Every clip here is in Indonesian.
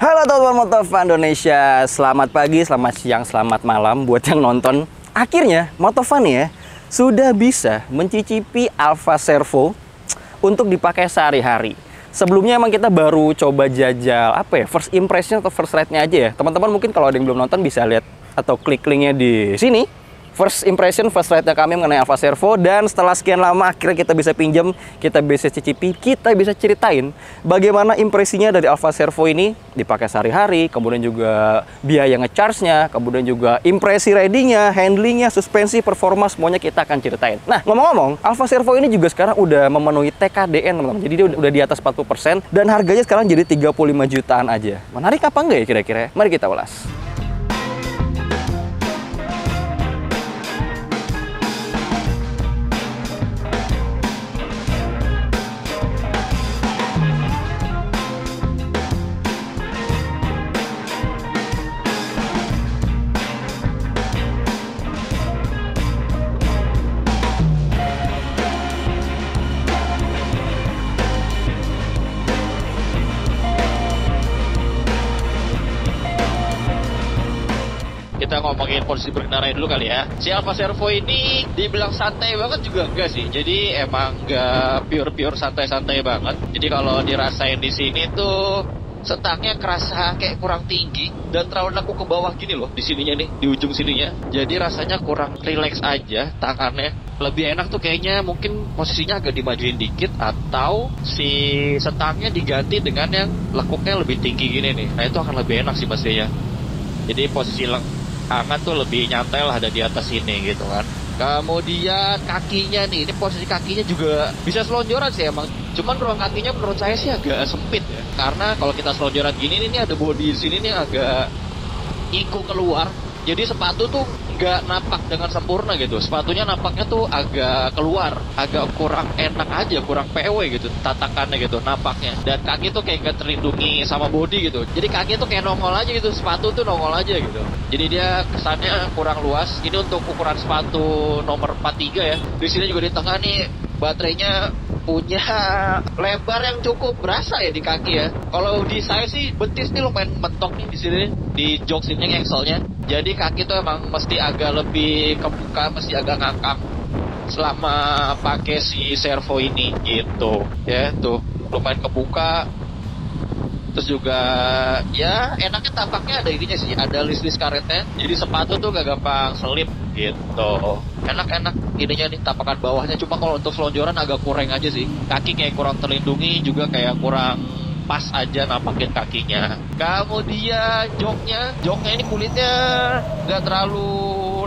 Halo teman-teman Motovun Indonesia, selamat pagi, selamat siang, selamat malam buat yang nonton. Akhirnya Motovun ya sudah bisa mencicipi Alfa Servo untuk dipakai sehari-hari. Sebelumnya emang kita baru coba jajal first impression atau first ride-nya aja ya. Teman-teman mungkin kalau ada yang belum nonton bisa lihat atau klik linknya di sini. First impression, first ride-nya kami mengenai Alfa Servo. Dan setelah sekian lama akhirnya kita bisa pinjam, kita bisa cicipi, kita bisa ceritain bagaimana impresinya dari Alfa Servo ini dipakai sehari-hari, kemudian juga biaya nge-charge-nya, kemudian juga impresi riding-nya, handling-nya, suspensi, performa, semuanya kita akan ceritain. Nah, ngomong-ngomong, Alfa Servo ini juga sekarang udah memenuhi TKDN, teman-teman. Jadi dia udah di atas 40% dan harganya sekarang jadi 35 jutaan aja. Menarik apa enggak ya kira-kira? Mari kita ulas. Kita ngomongin posisi berkendara dulu kali ya. Si Alfa Servo ini dibilang santai banget juga enggak sih. Jadi emang enggak pure santai-santai banget. Jadi kalau dirasain di sini tuh setangnya kerasa kayak kurang tinggi dan terlalu nekuk ke bawah gini loh di sininya nih, di ujung sininya. Jadi rasanya kurang rileks aja tangannya. Lebih enak tuh kayaknya mungkin posisinya agak dimajuin dikit atau si setangnya diganti dengan yang lekuknya lebih tinggi gini nih. Nah itu akan lebih enak sih pastinya. Jadi posisi tangan tuh lebih nyantai lah ada di atas ini gitu kan. Kemudian kakinya nih, ini posisi kakinya juga bisa selonjoran sih emang. Cuman ruang kakinya menurut saya sih agak sempit ya. Karena kalau kita selonjoran gini nih ada bodi di sini nih agak iku keluar. Jadi sepatu tuh nggak napak dengan sempurna gitu. Sepatunya napaknya tuh agak keluar, agak kurang enak aja, kurang PW gitu tatakannya gitu, napaknya. Dan kaki tuh kayak nggak terlindungi sama bodi gitu. Jadi kaki tuh kayak nongol aja gitu, sepatu tuh nongol aja gitu. Jadi dia kesannya kurang luas. Ini untuk ukuran sepatu nomor 43 ya. Di sini juga di tengah nih baterainya punya lebar yang cukup berasa ya di kaki ya. Kalau di saya sih betis nih lumayan mentok nih di sini di jok sini axle-nya. Jadi kaki tuh emang mesti agak lebih kebuka, mesti agak ngangkang selama pakai si servo ini gitu. Ya tuh lumayan kebuka. Terus juga ya enaknya tampaknya ada ininya sih, ada list karetnya. Jadi sepatu tuh gak gampang selip gitu. Enak-enak ininya nih tampakan bawahnya. Cuma kalau untuk selonjoran agak kurang aja sih. Kaki kayak kurang terlindungi, juga kayak kurang pas aja nampakin kakinya. Kemudian joknya ini kulitnya gak terlalu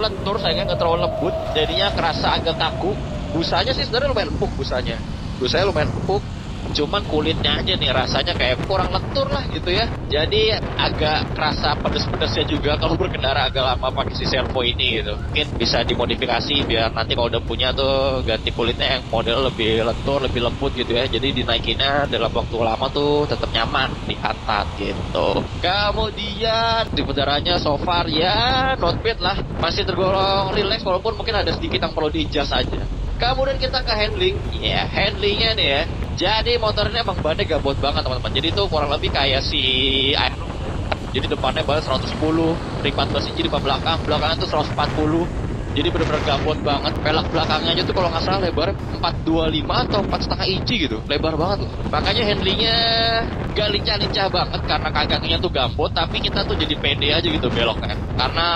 lentur, sayangnya gak terlalu lembut. Jadinya kerasa agak kaku. Busanya sih sebenarnya lumayan empuk busanya. Busanya lumayan empuk. Cuman kulitnya aja nih rasanya kayak kurang lentur lah gitu ya. Jadi agak kerasa pedes-pedesnya juga kalau berkendara agak lama pakai si servo ini gitu. Mungkin bisa dimodifikasi biar nanti kalau udah punya tuh ganti kulitnya yang model lebih lentur, lebih lembut gitu ya. Jadi dinaikinnya dalam waktu lama tuh tetap nyaman di pantat gitu. Kemudian di udaranya so far ya not bad lah. Masih tergolong relax walaupun mungkin ada sedikit yang perlu di-adjust aja. Kemudian kita ke handling. Ya, handlingnya nih ya. Jadi motornya emang bannya gabut banget teman-teman. Jadi itu kurang lebih kayak si Aero. Jadi depannya ban 110, ring 14 inci di belakang, belakangnya tuh 140. Jadi bener-bener gabut banget. Pelak belakangnya aja tuh kalau nggak salah lebarnya 425 atau 4,5 inci gitu. Lebar banget tuh. Makanya handlingnya gak lincah-lincah banget karena kakinya tuh gambut, tapi kita tuh jadi pede aja gitu beloknya. Karena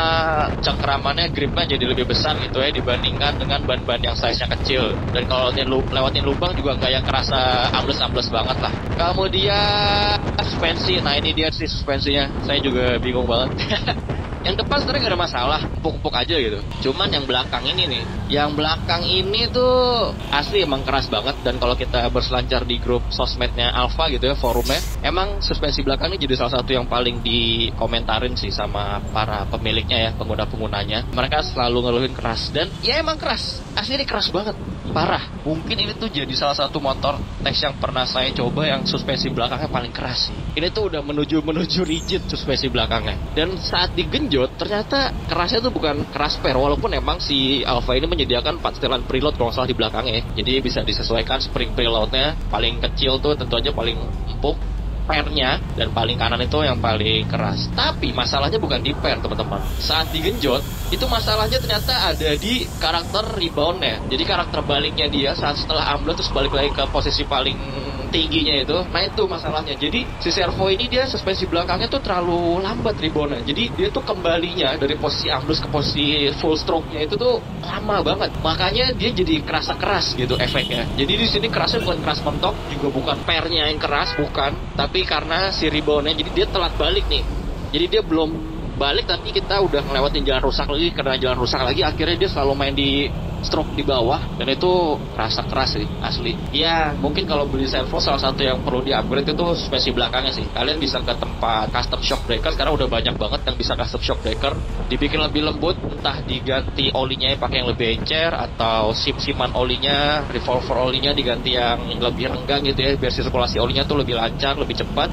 cengkeramannya, gripnya jadi lebih besar gitu ya dibandingkan dengan ban-ban yang size-nya kecil. Dan kalau lewatin lubang juga nggak yang kerasa ambles-ambles banget lah. Kemudian suspensi, nah ini dia sih suspensinya. Saya juga bingung banget. Yang depan sebenarnya gak ada masalah, empuk-empuk aja gitu. Cuman yang belakang ini nih, yang belakang ini tuh asli emang keras banget. Dan kalau kita berselancar di grup sosmednya Alfa gitu ya, forumnya, emang suspensi belakang ini jadi salah satu yang paling dikomentarin sih sama para pemiliknya ya, pengguna-penggunanya. Mereka selalu ngeluhin keras, dan ya emang keras, asli ini keras banget, parah. Mungkin ini tuh jadi salah satu motor Tex yang pernah saya coba yang suspensi belakangnya paling keras sih. Ini tuh udah menuju rigid suspensi belakangnya. Dan saat digenjot ternyata kerasnya tuh bukan keras per, walaupun emang si Alfa ini menyediakan 4 setelan preload kalau salah di belakangnya. Jadi bisa disesuaikan spring preloadnya. Paling kecil tuh tentu aja paling empuk, pernya, dan paling kanan itu yang paling keras. Tapi masalahnya bukan di per, teman-teman. Saat digenjot, itu masalahnya ternyata ada di karakter reboundnya. Jadi karakter baliknya dia saat setelah ambles terus balik lagi ke posisi paling tingginya itu. Nah itu masalahnya. Jadi si servo ini dia suspensi belakangnya tuh terlalu lambat reboundnya. Jadi dia tuh kembalinya dari posisi ambles ke posisi full stroke-nya itu tuh lama banget. Makanya dia jadi kerasa keras gitu efeknya. Jadi di sini kerasnya bukan keras mentok, juga bukan pernya yang keras, bukan. Tapi karena si reboundnya, jadi dia telat balik nih. Jadi dia belum balik, tapi kita udah ngelewatin jalan rusak lagi. Karena jalan rusak lagi, akhirnya dia selalu main di stroke di bawah, dan itu rasa keras sih asli. Ya mungkin kalau beli servo salah satu yang perlu di upgrade itu suspensi belakangnya sih. Kalian bisa ke tempat custom shock breaker, sekarang udah banyak banget yang bisa custom shock breaker, dibikin lebih lembut, entah diganti olinya pakai yang lebih encer, atau sim-siman olinya, revolver olinya diganti yang lebih renggang gitu ya, biar sirkulasi olinya tuh lebih lancar, lebih cepat.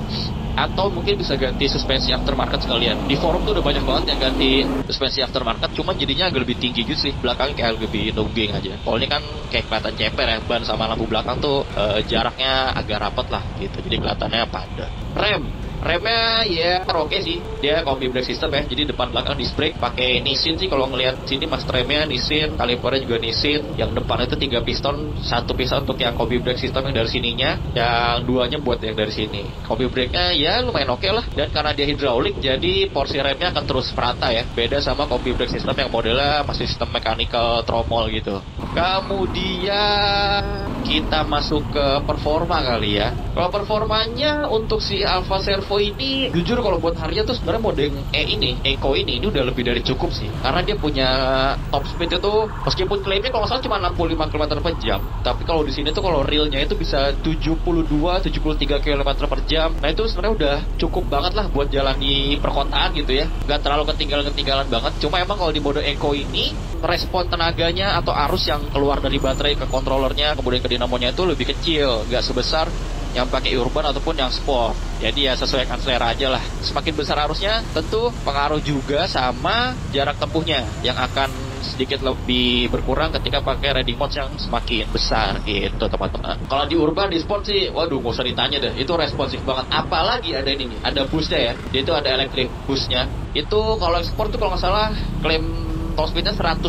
Atau mungkin bisa ganti suspensi aftermarket sekalian. Di forum tuh udah banyak banget yang ganti suspensi aftermarket, cuma jadinya agak lebih tinggi gitu sih, belakangnya kayak lebih nungging aja. Kalau ini kan kayak kelihatan ceper ya, ban sama lampu belakang tuh jaraknya agak rapat lah gitu, jadi kelihatannya padat. Remnya ya oke sih, dia kombi brake system ya, jadi depan belakang disc brake pakai Nissin sih. Kalau ngelihat sini master remnya Nissin, kalipernya juga Nissin. Yang depan itu 3 piston, 1 piston untuk yang kombi brake system yang dari sininya, yang 2-nya buat yang dari sini. Kombi brake-nya ya lumayan oke lah, dan karena dia hidraulik jadi porsi remnya akan terus merata ya, beda sama kombi brake system yang modelnya masih sistem mechanical tromol gitu. Kemudian kita masuk ke performa kali ya. Kalau performanya untuk si Alfa Servo ini, jujur kalau buat harga tuh sebenarnya mode Eco ini udah lebih dari cukup sih. Karena dia punya top speed itu, meskipun klaimnya kalau nggak salah cuma 65 km per jam, tapi kalau di sini tuh kalau realnya itu bisa 72-73 km per jam. Nah itu sebenarnya udah cukup banget lah buat jalan di perkotaan gitu ya. Nggak terlalu ketinggalan banget. Cuma emang kalau di mode Eco ini, respon tenaganya atau arus yang keluar dari baterai ke controllernya kemudian ke dinamonya itu lebih kecil, nggak sebesar yang pakai urban ataupun yang sport. Jadi ya sesuaikan selera aja lah. Semakin besar arusnya tentu pengaruh juga sama jarak tempuhnya yang akan sedikit lebih berkurang ketika pakai riding mode yang semakin besar gitu teman-teman. Kalau di urban, di sport sih waduh gak usah ditanya deh, itu responsif banget. Apalagi ada ini nih, ada boostnya ya, dia itu ada electric boostnya. Itu kalau sport tuh kalau nggak salah klaim top speednya 103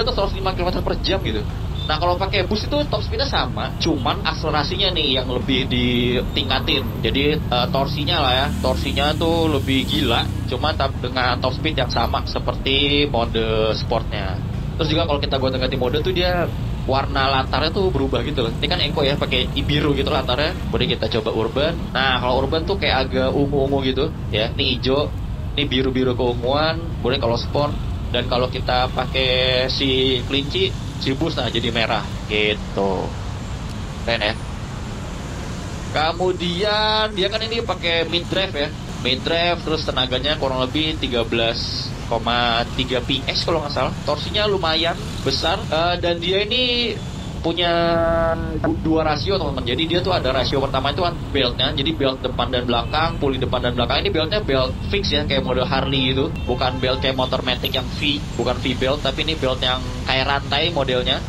atau 105 km per jam gitu. Nah kalau pakai boost itu top speednya sama, cuman akselerasinya nih yang lebih ditingkatin. Jadi torsinya lah ya, torsinya tuh lebih gila, cuman dengan top speed yang sama seperti mode sportnya. Terus juga kalau kita ganti mode tuh dia warna latarnya tuh berubah gitu loh. Ini kan Eco ya, pakai biru gitu latarnya. Kemudian kita coba urban. Nah kalau urban tuh kayak agak ungu-ungu gitu ya. Ini hijau, ini biru-biru keunguan. Kemudian kalau sport, dan kalau kita pakai si kelinci, si bus, nah jadi merah gitu. Keren ya. Kemudian dia kan ini pakai mid drive ya. Mid drive, terus tenaganya kurang lebih 13,3 PS kalau nggak salah. Torsinya lumayan besar, dan dia ini punya 2 rasio teman-teman. Jadi dia tuh ada rasio pertama itu kan beltnya, jadi belt depan dan belakang, puli depan dan belakang. Ini beltnya belt fix ya, kayak model Harley gitu, bukan belt kayak motor Matic yang V, bukan V belt, tapi ini belt yang kayak rantai modelnya.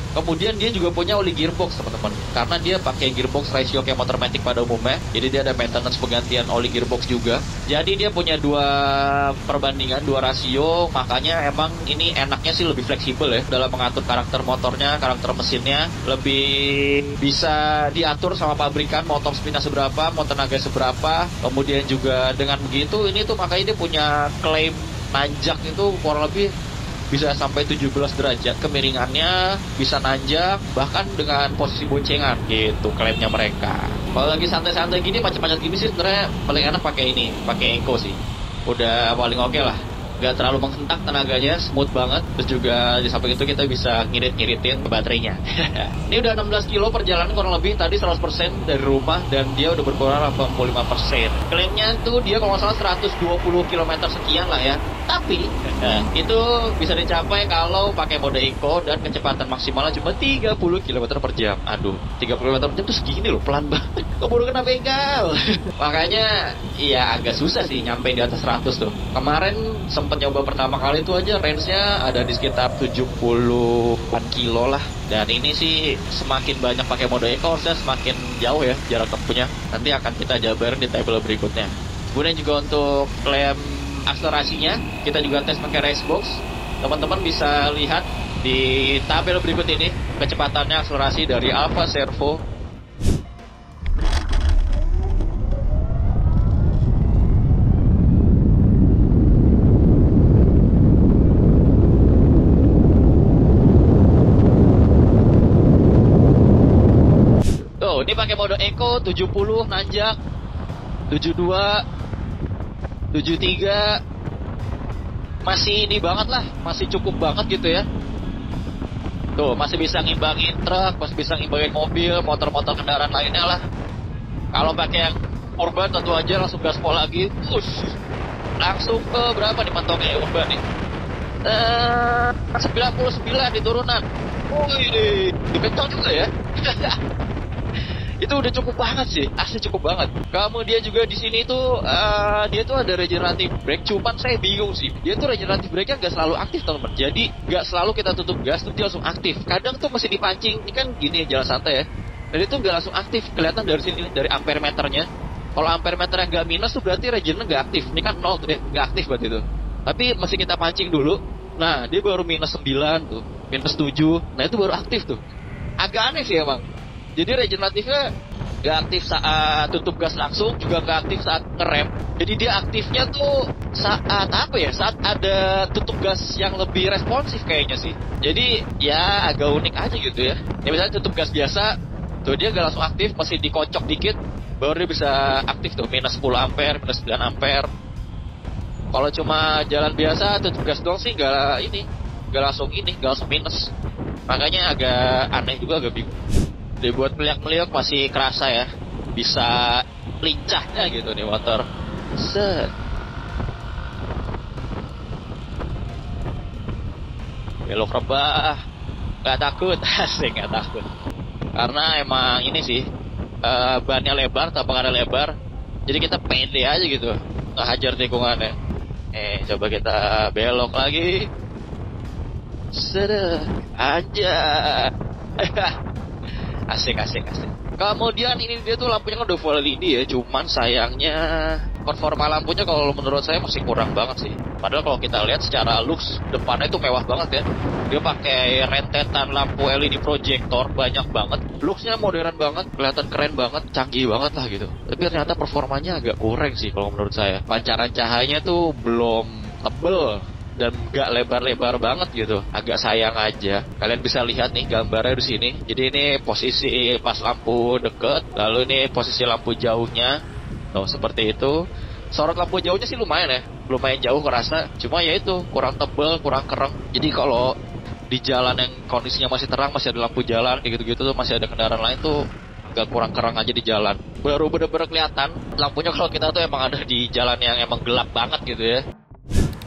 Kemudian dia juga punya oli gearbox teman-teman, karena dia pakai gearbox ratio kayak motor Matic pada umumnya. Jadi dia ada maintenance penggantian oli gearbox juga. Jadi dia punya 2 perbandingan, 2 rasio. Makanya emang ini enaknya sih lebih fleksibel ya dalam mengatur karakter motornya, karakter mesinnya. Lebih bisa diatur sama pabrikan mau top speednya seberapa, mau tenaga seberapa. Kemudian juga dengan begitu ini tuh makanya dia punya klaim nanjak itu kurang lebih bisa sampai 17 derajat kemiringannya, bisa nanjak bahkan dengan posisi boncengan gitu klaimnya mereka. Kalau lagi santai-santai gini, macam-macam gini sih sebenarnya paling enak pakai ini, pakai Eco sih. Udah paling oke lah. Gak terlalu menghentak tenaganya, smooth banget. Terus juga di samping itu kita bisa ngirit-ngiritin baterainya. Ini udah 16 kilo perjalanan kurang lebih, tadi 100% dari rumah, dan dia udah berkurang 85%. Klaimnya tuh dia kalau nggak salah 120 km sekian lah ya. Tapi itu bisa dicapai kalau pakai mode eco dan kecepatan maksimalnya cuma 30 km per jam. Aduh, 30 km per jam tuh segini loh, pelan banget. Keburu kena begal. Makanya ya agak susah sih nyampe di atas 100 tuh. Kemarin sempet nyoba pertama kali itu aja range-nya ada di sekitar 70-an kilo lah. Dan ini sih semakin banyak pakai mode eco harusnya semakin jauh ya jarak tempuhnya. Nanti akan kita jabarin di tabel berikutnya. Kemudian juga untuk klaim akselerasinya kita juga tes pakai racebox. Teman-teman bisa lihat di tabel berikut ini kecepatannya akselerasi dari Alfa Servo. Tuh, ini pakai mode eco 70 nanjak 72 73 masih ini banget lah, masih cukup banget gitu ya. Tuh, masih bisa ngimbangin truk, masih bisa ngimbangin mobil, motor-motor kendaraan lainnya lah. Kalau pakai yang urban tentu aja langsung gaspol lagi. Langsung ke berapa nih pantongnya urban nih? 99 di turunan. Wih, kencang juga ya. Itu udah cukup banget sih, asli cukup banget. Kemudian juga di sini tuh dia tuh ada regenerative brake, cuman saya bingung sih. Dia tuh regenerative brake-nya nggak selalu aktif teman-teman. Jadi nggak selalu kita tutup gas tuh dia langsung aktif. Kadang tuh masih dipancing, ini kan gini jalan santai ya. Dan itu nggak langsung aktif, kelihatan dari sini dari ampere meternya. Kalau ampere meternya nggak minus tuh berarti regennya nggak aktif. Ini kan 0 tuh nggak aktif berarti itu. Tapi masih kita pancing dulu. Nah dia baru minus 9 tuh, minus 7. Nah itu baru aktif tuh. Agak aneh sih emang. Jadi regeneratifnya nggak aktif saat tutup gas langsung, juga nggak aktif saat ngerem. Jadi dia aktifnya tuh saat apa ya? Saat ada tutup gas yang lebih responsif kayaknya sih. Jadi ya agak unik aja gitu ya. Ya misalnya tutup gas biasa, tuh dia nggak langsung aktif, masih dikocok dikit, baru dia bisa aktif tuh minus 10 ampere, minus 9 ampere. Kalau cuma jalan biasa tutup gas doang sih nggak langsung minus. Makanya agak aneh juga, agak bingung. Dibuat meliuk-meliuk masih kerasa ya, bisa lincahnya gitu nih motor. Set. Belok rebah, nggak takut, asik nggak takut. Karena emang ini sih bannya lebar, tampakannya lebar, jadi kita pede aja gitu, nggak hajar tikungannya. Coba kita belok lagi. Set aja. Asik. Kemudian ini dia tuh lampunya kan udah full LED ya, cuman sayangnya performa lampunya kalau menurut saya masih kurang banget sih. Padahal kalau kita lihat secara looks depannya itu mewah banget ya. Dia pakai rentetan lampu LED projector banyak banget. Looksnya modern banget, kelihatan keren banget, canggih banget lah gitu. Tapi ternyata performanya agak kurang sih kalau menurut saya. Pancaran cahayanya tuh belum tebel dan gak lebar-lebar banget gitu, agak sayang aja. Kalian bisa lihat nih gambarnya di sini. Jadi ini posisi pas lampu deket, lalu ini posisi lampu jauhnya. Tuh seperti itu. Sorot lampu jauhnya sih lumayan ya, lumayan jauh kerasa. Cuma ya itu kurang tebel, kurang kereng. Jadi kalau di jalan yang kondisinya masih terang, masih ada lampu jalan kayak gitu-gitu tuh, masih ada kendaraan lain tuh agak kurang kereng aja di jalan. Baru bener-bener kelihatan lampunya kalau kita tuh emang ada di jalan yang emang gelap banget gitu ya.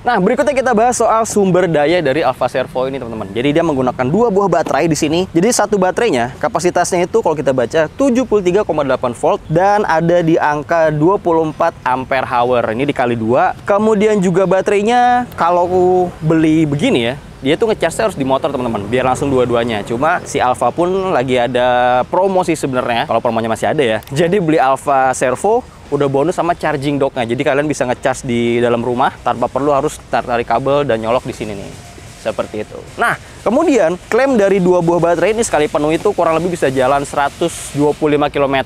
Nah, berikutnya kita bahas soal sumber daya dari Alfa Servo ini, teman-teman. Jadi dia menggunakan 2 buah baterai di sini. Jadi satu baterainya kapasitasnya itu kalau kita baca 73,8 volt dan ada di angka 24 ampere hour. Ini dikali 2. Kemudian juga baterainya kalau beli begini ya, dia tuh ngecasnya harus di motor, teman-teman, biar langsung dua-duanya. Cuma si Alfa pun lagi ada promo sih sebenarnya, kalau promonya masih ada ya. Jadi beli Alfa Servo udah bonus sama charging docknya. Jadi kalian bisa ngecas di dalam rumah tanpa perlu harus tarik kabel dan nyolok di sini nih. Seperti itu. Nah, kemudian klaim dari 2 buah baterai ini sekali penuh itu kurang lebih bisa jalan 125 km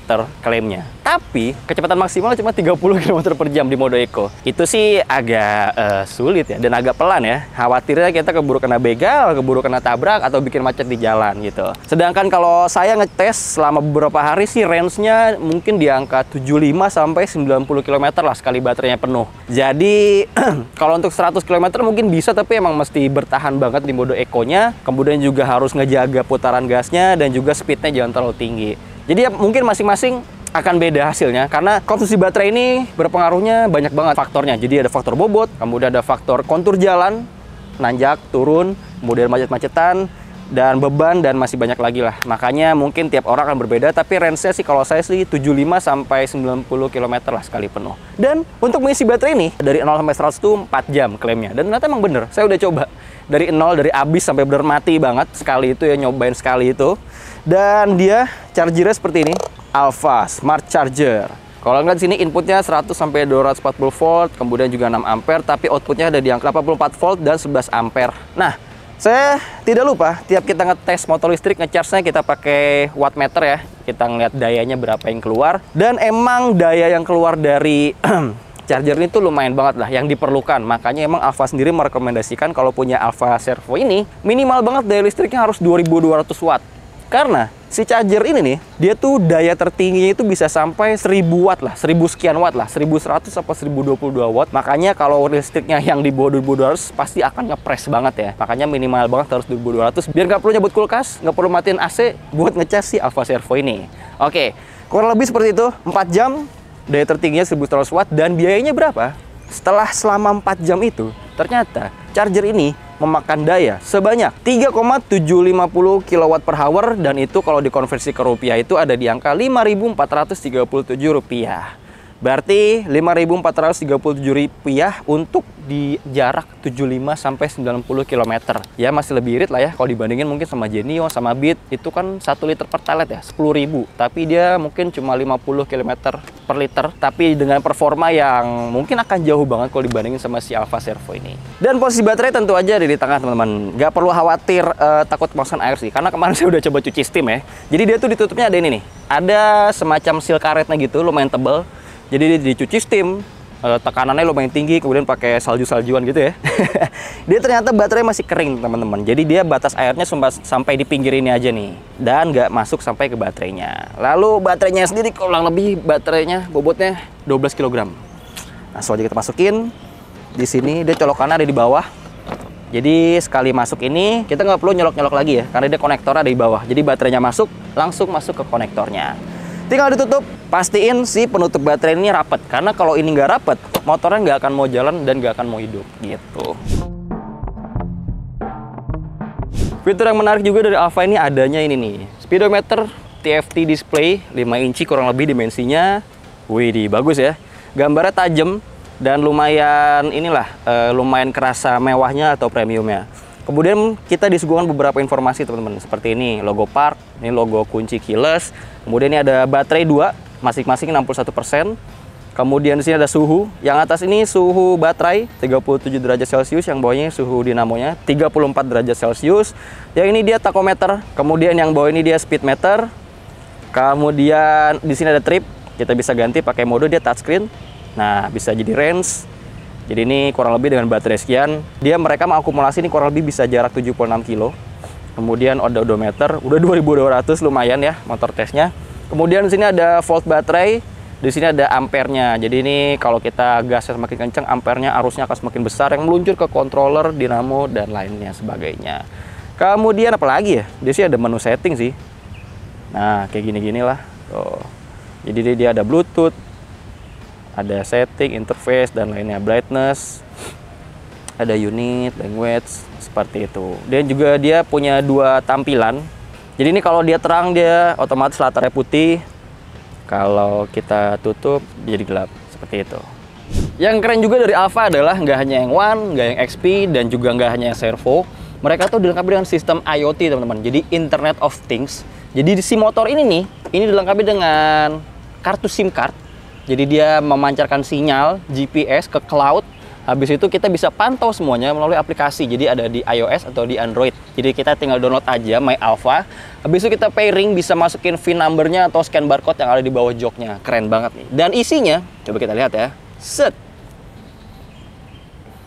klaimnya. Tapi kecepatan maksimal cuma 30 km per jam di mode eco. Itu sih agak sulit ya dan agak pelan ya. Khawatirnya kita keburu kena begal, keburu kena tabrak atau bikin macet di jalan gitu. Sedangkan kalau saya ngetes selama beberapa hari sih range-nya mungkin di angka 75 sampai 90 km lah sekali baterainya penuh. Jadi kalau untuk 100 km mungkin bisa, tapi emang mesti bertahan banget di mode eco-nya. Kemudian juga harus ngejaga putaran gasnya dan juga speednya jangan terlalu tinggi. Jadi ya mungkin masing-masing akan beda hasilnya, karena konsumsi baterai ini berpengaruhnya banyak banget faktornya. Jadi ada faktor bobot, kemudian ada faktor kontur jalan, nanjak, turun, kemudian macet-macetan, dan beban, dan masih banyak lagi lah. Makanya mungkin tiap orang akan berbeda, tapi range-nya sih kalau saya sih 75 sampai 90 km lah sekali penuh. Dan untuk mengisi baterai ini dari 0 sampai 100 itu 4 jam klaimnya. Dan ternyata emang bener, saya udah coba dari 0, dari habis sampai bener mati banget sekali itu ya, nyobain sekali itu. Dan dia chargernya seperti ini, Alpha Smart Charger. Kalau lihat sini inputnya 100 sampai 240 volt, kemudian juga 6 ampere, tapi outputnya ada di angka 84 volt dan 11 ampere. Nah, saya tidak lupa, tiap kita ngetes motor listrik, ngecharge-nya kita pakai wattmeter ya. Kita ngeliat dayanya berapa yang keluar. Dan emang daya yang keluar dari charger ini tuh lumayan banget lah, yang diperlukan. Makanya emang Alpha sendiri merekomendasikan kalau punya Alpha Servo ini, minimal banget daya listriknya harus 2200 watt. Karena si charger ini nih, dia tuh daya tertingginya itu bisa sampai 1000 watt lah, 1000 sekian watt lah, 1100 atau 1022 watt. Makanya kalau listriknya yang di bawah 2200 pasti akan ngepres banget ya. Makanya minimal banget harus 2200 biar nggak perlu nyebut kulkas, nggak perlu matiin AC buat ngecas si Alpha Servo ini. Oke, kurang lebih seperti itu, 4 jam, daya tertingginya 1100 watt, dan biayanya berapa? Selama 4 jam itu, ternyata charger ini memakan daya sebanyak 3,750 kWh, dan itu kalau dikonversi ke rupiah itu ada di angka Rp5.437. Berarti Rp5.437 untuk di jarak 75 sampai 90 km. Ya masih lebih irit lah ya kalau dibandingin mungkin sama Genio, sama Beat. Itu kan 1 liter pertalite ya, 10.000. Tapi dia mungkin cuma 50 km per liter. Tapi dengan performa yang mungkin akan jauh banget kalau dibandingin sama si Alpha Servo ini. Dan posisi baterai tentu aja ada di tengah teman-teman. Nggak perlu khawatir takut kemasukan air sih. Karena kemarin saya udah coba cuci steam ya. Jadi dia tuh ditutupnya ada ini nih. Ada semacam seal karetnya gitu, lumayan tebal. Jadi dia dicuci steam, tekanannya lumayan tinggi, kemudian pakai salju-saljuan gitu ya. Dia ternyata baterai masih kering teman-teman. Jadi dia batas airnya sampai di pinggir ini aja nih, dan nggak masuk sampai ke baterainya. Lalu baterainya sendiri kurang lebih baterainya bobotnya 12 kg. Langsung aja kita masukin. Di sini dia colokannya ada di bawah. Jadi sekali masuk ini kita nggak perlu nyolok-nyolok lagi ya, karena dia konektornya ada di bawah. Jadi baterainya masuk, langsung masuk ke konektornya. Tinggal ditutup, pastiin si penutup baterai ini rapet. Karena kalau ini nggak rapet, motornya nggak akan mau jalan dan nggak akan mau hidup gitu. Fitur yang menarik juga dari Alpha ini adanya ini nih, speedometer TFT display 5 inci kurang lebih dimensinya. Wih, bagus ya. Gambarnya tajam dan lumayan inilah, lumayan kerasa mewahnya atau premiumnya. Kemudian kita disuguhkan beberapa informasi teman-teman, seperti ini logo park, ini logo kunci keyless. Kemudian ini ada baterai 2, masing-masing 61%. Kemudian di sini ada suhu. Yang atas ini suhu baterai 37 derajat Celcius, yang bawahnya suhu dinamonya 34 derajat Celcius. Yang ini dia tachometer. Kemudian yang bawah ini dia speedometer. Kemudian di sini ada trip, kita bisa ganti pakai mode dia touchscreen. Nah, bisa jadi range. Jadi ini kurang lebih dengan baterai sekian, dia mereka mengakumulasi ini kurang lebih bisa jarak 76 kilo. Kemudian ada odometer, udah 2200, lumayan ya motor tesnya. Kemudian di sini ada volt baterai, di sini ada ampernya. Jadi ini kalau kita gasnya semakin kencang, ampernya arusnya akan semakin besar yang meluncur ke controller, dinamo dan lainnya sebagainya. Kemudian apa lagi ya? Di sini ada menu setting sih. Nah, kayak gini-gini lah. Tuh. Jadi dia ada Bluetooth, ada setting, interface, dan lainnya, brightness, ada unit, language, seperti itu. Dan juga dia punya 2 tampilan. Jadi ini kalau dia terang, dia otomatis latarnya putih. Kalau kita tutup, jadi gelap, seperti itu. Yang keren juga dari Alpha adalah nggak hanya yang One, nggak yang XP, dan juga nggak hanya yang Servo. Mereka tuh dilengkapi dengan sistem IoT teman-teman, jadi Internet of Things. Jadi si motor ini nih, ini dilengkapi dengan kartu SIM card. Jadi dia memancarkan sinyal GPS ke cloud. Habis itu kita bisa pantau semuanya melalui aplikasi. Jadi ada di iOS atau di Android. Jadi kita tinggal download aja My Alpha. Habis itu kita pairing, bisa masukin VIN number-nya atau scan barcode yang ada di bawah joknya. Keren banget nih. Dan isinya, coba kita lihat ya. Set.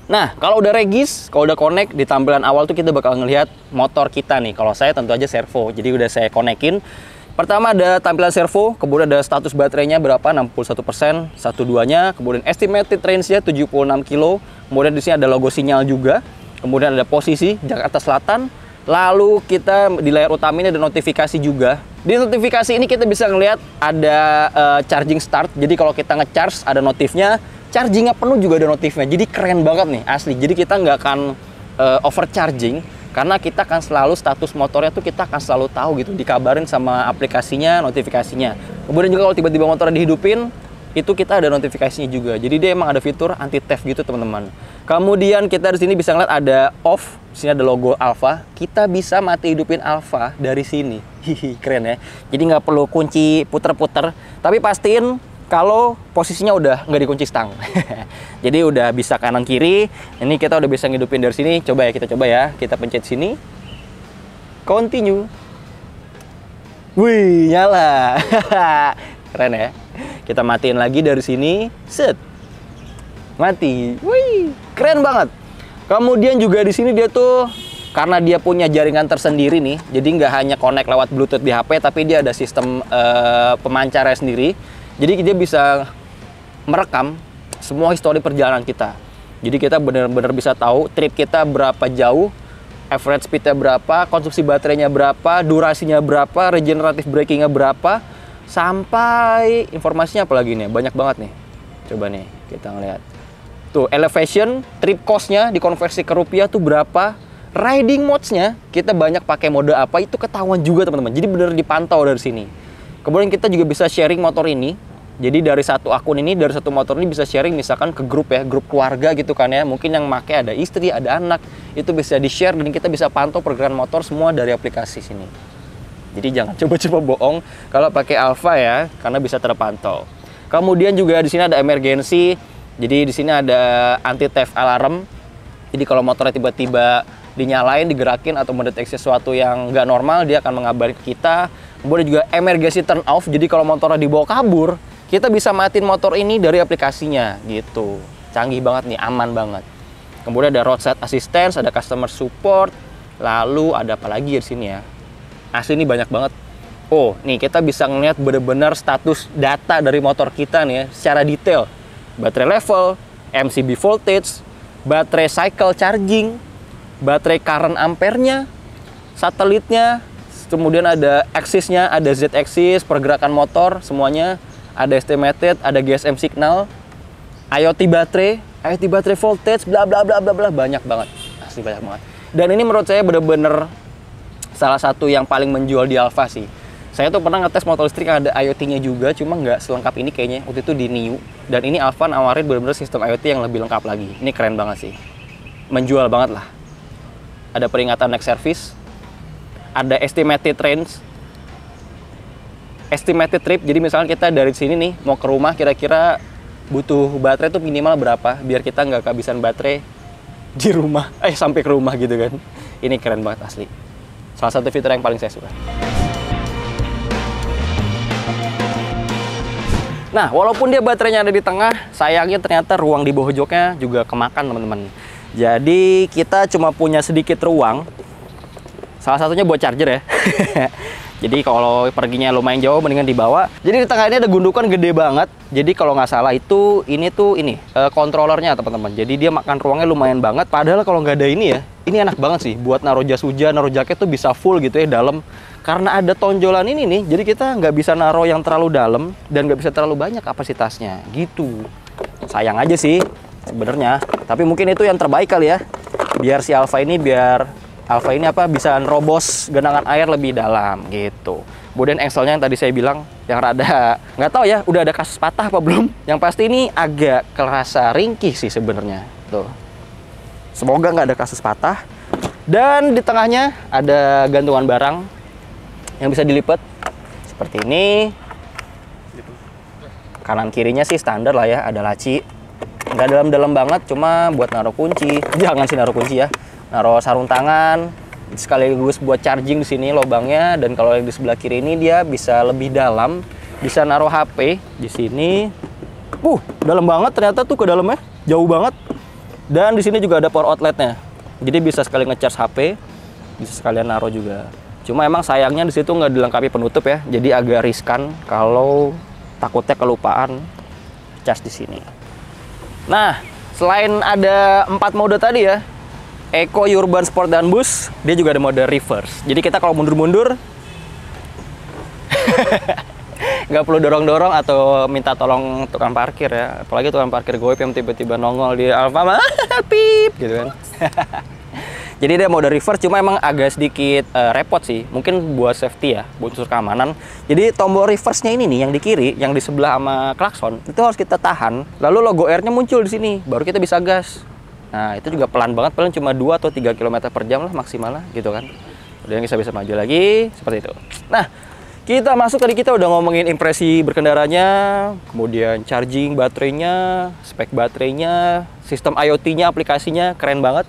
Nah, kalau udah regis, kalau udah connect, di tampilan awal tuh kita bakal ngelihat motor kita nih. Kalau saya tentu aja servo. Jadi udah saya konekin. Pertama ada tampilan servo, kemudian ada status baterainya berapa, 61%, 1.2-nya, kemudian estimated range-nya 76 kilo, kemudian di sini ada logo sinyal juga, kemudian ada posisi Jakarta Selatan, Lalu kita di layar utama ini ada notifikasi juga. Di notifikasi ini kita bisa ngelihat ada charging start. Jadi kalau kita ngecharge ada notifnya, chargingnya penuh juga ada notifnya. Jadi keren banget nih asli. Jadi kita nggak akan overcharging karena kita akan selalu status motornya tuh kita akan selalu tahu gitu, dikabarin sama aplikasinya, notifikasinya. Kemudian juga kalau tiba-tiba motornya dihidupin, itu kita ada notifikasinya juga. Jadi dia emang ada fitur anti theft gitu teman-teman. Kemudian kita di sini bisa ngeliat ada off, di sini ada logo Alfa. Kita bisa mati hidupin Alfa dari sini. Hihi, keren ya. Jadi nggak perlu kunci puter-puter, tapi pastiin kalau posisinya udah nggak dikunci stang. Jadi udah bisa kanan kiri. Ini kita udah bisa ngidupin dari sini. Coba ya, kita coba ya. Kita pencet sini. Continue. Wih, nyala. Keren ya. Kita matiin lagi dari sini. Set. Mati. Wih, keren banget. Kemudian juga di sini dia tuh karena dia punya jaringan tersendiri nih. Jadi nggak hanya connect lewat Bluetooth di HP, tapi dia ada sistem pemancarnya sendiri. Jadi dia bisa merekam semua histori perjalanan kita. Jadi kita benar-benar bisa tahu trip kita berapa jauh, average speednya berapa, konsumsi baterainya berapa, durasinya berapa, regenerative braking-nya berapa, sampai informasinya apa lagi nih, banyak banget nih. Coba nih kita ngeliat. Tuh elevation, trip cost-nya dikonversi ke rupiah tuh berapa, riding modes-nya kita banyak pakai mode apa itu ketahuan juga teman-teman. Jadi benar dipantau dari sini. Kemudian kita juga bisa sharing motor ini. Jadi dari satu akun ini, dari satu motor ini bisa sharing misalkan ke grup ya, grup keluarga gitu kan ya. Mungkin yang make ada istri, ada anak, itu bisa di-share dan kita bisa pantau pergerakan motor semua dari aplikasi sini. Jadi jangan coba-coba bohong kalau pakai Alfa ya, karena bisa terpantau. Kemudian juga di sini ada emergency. Jadi di sini ada anti theft alarm. Jadi kalau motornya tiba-tiba dinyalain, digerakin atau mendeteksi sesuatu yang nggak normal, dia akan mengabarin ke kita. Kemudian juga emergency turn off. Jadi kalau motornya dibawa kabur, kita bisa matiin motor ini dari aplikasinya gitu. Canggih banget nih, aman banget. Kemudian ada roadside assistance, ada customer support. Lalu ada apa lagi di sini ya? Asli ini banyak banget. Oh, nih kita bisa ngeliat bener-bener status data dari motor kita nih ya, secara detail. Baterai level, MCB voltage, baterai cycle charging, baterai current ampere-nya, satelitnya, kemudian ada axis-nya, ada Z-axis, pergerakan motor, semuanya. Ada estimated, ada GSM signal, IoT baterai voltage, bla bla bla bla bla, banyak banget, asli banyak banget. Dan ini menurut saya bener-bener salah satu yang paling menjual di Alfa sih. Saya tuh pernah ngetes motor listrik yang ada IoT-nya juga, cuma nggak selengkap ini kayaknya waktu itu di Niu. Dan ini Alfa nawarin bener-bener sistem IoT yang lebih lengkap lagi. Ini keren banget sih, menjual banget lah. Ada peringatan next service, ada estimated range, estimated trip. Jadi misalkan kita dari sini nih mau ke rumah, kira-kira butuh baterai tuh minimal berapa biar kita nggak kehabisan baterai di rumah, sampai ke rumah gitu kan. Ini keren banget asli. Salah satu fitur yang paling saya suka. Nah, walaupun dia baterainya ada di tengah, sayangnya ternyata ruang di bawah joknya juga kemakan teman-teman. Jadi kita cuma punya sedikit ruang. Salah satunya buat charger ya. Jadi kalau perginya lumayan jauh mendingan dibawa. Jadi di tengah ini ada gundukan gede banget. Jadi kalau nggak salah itu kontrolernya teman-teman. Jadi dia makan ruangnya lumayan banget. Padahal kalau nggak ada ini ya, ini enak banget sih buat naruh jas hujan, naruh jaket tuh bisa full gitu ya dalam. Karena ada tonjolan ini nih, jadi kita nggak bisa naruh yang terlalu dalam dan nggak bisa terlalu banyak kapasitasnya gitu. Sayang aja sih sebenarnya. Tapi mungkin itu yang terbaik kali ya. Biar si Alfa ini bisa nerobos genangan air lebih dalam gitu. Kemudian engselnya yang tadi saya bilang yang rada nggak tahu ya udah ada kasus patah apa belum. Yang pasti ini agak kerasa ringkih sih sebenarnya. Tuh. Semoga nggak ada kasus patah. Dan di tengahnya ada gantungan barang yang bisa dilipat seperti ini. Kanan kirinya sih standar lah ya, ada laci. Nggak dalam-dalam banget, cuma buat naruh kunci. Jangan sih naruh kunci ya. Naruh sarung tangan, sekaligus buat charging di sini lubangnya. Dan kalau yang di sebelah kiri ini dia bisa lebih dalam, bisa naruh HP di sini. Dalam banget ternyata tuh ke dalamnya, jauh banget. Dan di sini juga ada power outletnya, jadi bisa sekali ngecharge HP, bisa sekalian naruh juga. Cuma emang sayangnya di situ nggak dilengkapi penutup ya, jadi agak riskan kalau takutnya kelupaan charge di sini. Nah, selain ada 4 mode tadi ya, Eco Urban Sport dan Bus, dia juga ada mode reverse. Jadi kita kalau mundur-mundur nggak perlu dorong-dorong atau minta tolong tukang parkir ya. Apalagi tukang parkir goib yang tiba-tiba nongol di Alfamart, pip gitu kan. Jadi dia mode reverse, cuma emang agak sedikit repot sih. Mungkin buat safety ya, buat unsur keamanan. Jadi tombol reverse-nya ini nih, yang di kiri, yang di sebelah sama klakson, itu harus kita tahan. Lalu logo R-nya muncul di sini, baru kita bisa gas. Nah, itu juga pelan banget, paling cuma 2 atau 3 km per jam lah maksimal lah, gitu kan. Udah bisa maju lagi, seperti itu. Nah, kita masuk, tadi kita udah ngomongin impresi berkendaranya, kemudian charging baterainya, spek baterainya, sistem IoT-nya, aplikasinya, keren banget.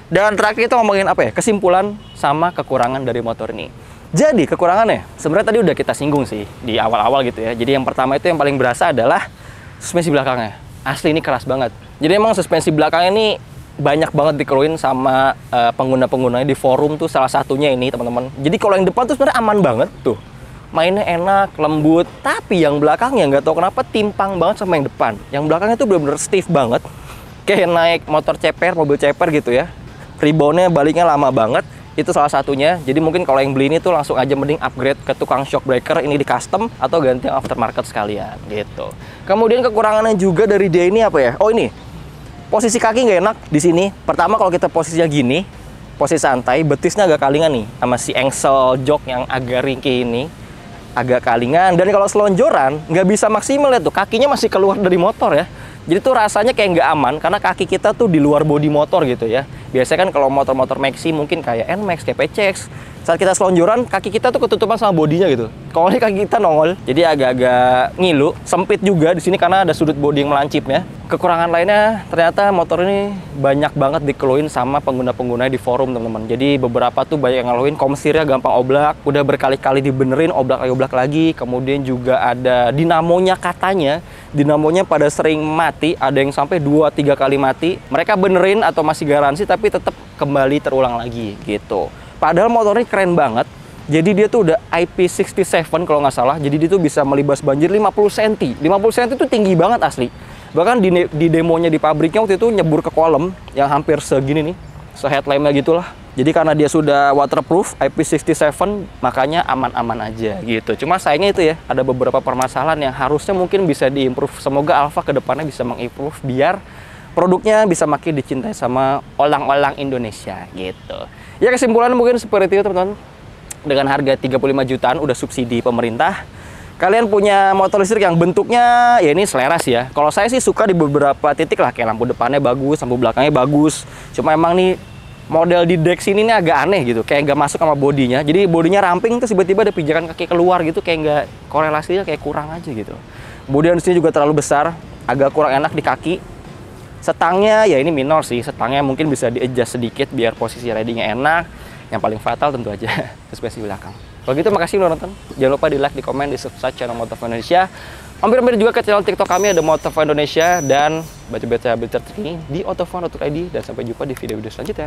Dan terakhir kita ngomongin apa ya? Kesimpulan sama kekurangan dari motor ini. Jadi kekurangannya, sebenarnya tadi udah kita singgung sih di awal-awal gitu ya. Jadi yang pertama itu yang paling berasa adalah suspensi belakangnya. Asli ini keras banget. Jadi emang suspensi belakangnya ini banyak banget dikeluhin sama pengguna-penggunanya di forum tuh, salah satunya ini teman-teman. Jadi kalau yang depan tuh sebenarnya aman banget tuh. Mainnya enak, lembut. Tapi yang belakangnya nggak tahu kenapa timpang banget sama yang depan. Yang belakangnya tuh bener-bener stiff banget. Kayak naik motor ceper, mobil ceper gitu ya. Reboundnya baliknya lama banget, itu salah satunya. Jadi mungkin kalau yang beli ini tuh langsung aja mending upgrade ke tukang shock breaker ini di custom atau ganti yang aftermarket sekalian gitu. Kemudian kekurangannya juga dari dia ini apa ya? Oh ini, posisi kaki nggak enak di sini. Pertama kalau kita posisinya gini, posisi santai, betisnya agak kalingan nih sama si engsel jok yang agak ringkih ini, agak kalingan. Dan kalau selonjoran nggak bisa maksimal ya tuh, kakinya masih keluar dari motor ya. Jadi tuh rasanya kayak nggak aman karena kaki kita tuh di luar bodi motor gitu ya. Biasanya kan kalau motor-motor maxi mungkin kayak NMAX, kayak PCX, saat kita selonjoran kaki kita tuh ketutupan sama bodinya gitu. Kalau ini kaki kita nongol, jadi agak-agak ngilu, sempit juga di sini karena ada sudut bodi yang melancip ya. Kekurangan lainnya ternyata motor ini banyak banget dikeluhin sama pengguna-pengguna di forum teman-teman. Jadi beberapa tuh banyak yang ngeluhin komstirnya gampang oblak, udah berkali-kali dibenerin oblak lagi. Kemudian juga ada dinamonya, katanya dinamonya pada sering mati, ada yang sampai 2-3 kali mati. Mereka benerin atau masih garansi tapi tetap kembali terulang lagi gitu. Padahal motornya keren banget. Jadi dia tuh udah IP67 kalau nggak salah. Jadi dia tuh bisa melibas banjir 50 cm. 50 cm itu tinggi banget asli. Bahkan di demonya di pabriknya waktu itu nyebur ke kolam yang hampir segini nih, se-headlampnya gitulah. Jadi karena dia sudah waterproof, IP67, makanya aman-aman aja gitu. Cuma sayangnya itu ya, ada beberapa permasalahan yang harusnya mungkin bisa diimprove. Semoga Alfa kedepannya bisa mengimprove biar produknya bisa makin dicintai sama orang-orang Indonesia gitu. Ya kesimpulannya mungkin seperti itu teman-teman. Dengan harga 35 jutaan udah subsidi pemerintah. Kalian punya motor listrik yang bentuknya ya ini selera sih ya. Kalau saya sih suka di beberapa titik lah, kayak lampu depannya bagus, lampu belakangnya bagus. Cuma emang nih model di Dex ini nih agak aneh gitu, kayak nggak masuk sama bodinya. Jadi bodinya ramping terus tiba-tiba ada pijakan kaki keluar gitu, kayak nggak, korelasinya kayak kurang aja gitu. Kemudian di sini juga terlalu besar, agak kurang enak di kaki. Setangnya ya ini minor sih, setangnya mungkin bisa di-adjust sedikit biar posisi ridingnya enak. Yang paling fatal tentu aja suspensi belakang. Kalau gitu makasih udah nonton. Jangan lupa di like, di komen, di subscribe channel Motovoo Indonesia. Mampir-mampir juga ke channel TikTok kami ada Motovoo Indonesia dan baca-baca berita terkini di autofone.id. Dan sampai jumpa di video-video selanjutnya.